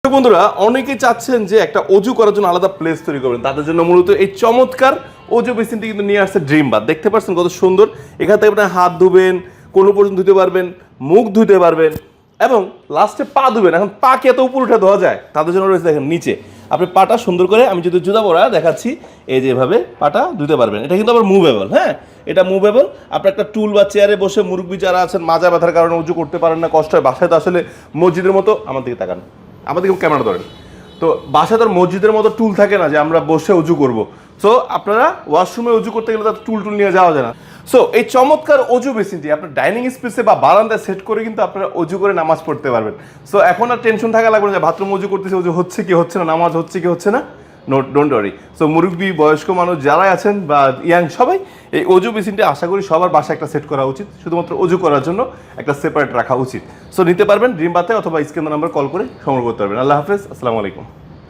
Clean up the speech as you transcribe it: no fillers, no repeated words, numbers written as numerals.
বন্ধুরা অনেকে চাচ্ছেন যে একটা অজু করার জন্য আলাদা প্লেস তৈরি করবেন, তাদের জন্য মূলত এই চমৎকার অজু বেসিনটি কিন্তু নিয়ে আসছে ড্রিম বাথ। দেখতে পাচ্ছেন কত সুন্দর। এখান থেকে আপনার হাত ধুবেন, কোনো পর্যন্ত ধুতে পারবেন, মুখ ধুতে পারবেন এবং লাস্টে পা ধুবেন। এখন পা কি এত উপর উঠে ধোয়া যায়? তাদের জন্য রয়েছে দেখেন নিচে আপনি পাটা সুন্দর করে, আমি যদি জুতা পরা দেখাচ্ছি, এই যে এভাবে পাটা ধুতে পারবেন। এটা কিন্তু আবার মুভেবল, হ্যাঁ এটা মুভেবল। আপনার একটা টুল বা চেয়ারে বসে মুরব্বি যারা আছেন মাজা ব্যথার কারণে উজু করতে পারেন না, কষ্ট হয়, বাসায় তো আসলে মসজিদের মতো, আমার দিকে তাকান, আমাদের ক্যামেরা ধরেন, তো বাসায় তো মসজিদের মতো টুল থাকে না যে আমরা বসে উজু করব। সো আপনারা ওয়াশরুমে উজু করতে গেলে তার টুল নিয়ে যাওয়া যায় না। সো এই চমৎকার অজু বেসিনটি আপনার ডাইনিং স্পেসে বা বারান্দায় সেট করে কিন্তু আপনারা অজু করে নামাজ পড়তে পারবেন। সো এখন আর টেনশন থাকা লাগবে না যে বাথরুম উজু করতেছে, উজু হচ্ছে কি হচ্ছে না, নামাজ হচ্ছে কি হচ্ছে না। Don't worry. সো মুরব্বি, বয়স্ক মানুষ যারাই আছেন বা ইয়াং সবাই, এই অজু বেসিনটি আশা করি সবার বাসায় একটা সেট করা উচিত, শুধুমাত্র অজু করার জন্য একটা সেপারেট রাখা উচিত। সো নিতে পারবেন ড্রিম বাথে অথবা স্ক্রিন নাম্বার কল করে সংগ্রহ করতে পারবেন। আল্লাহ হাফেজ, আসসালামু আলাইকুম।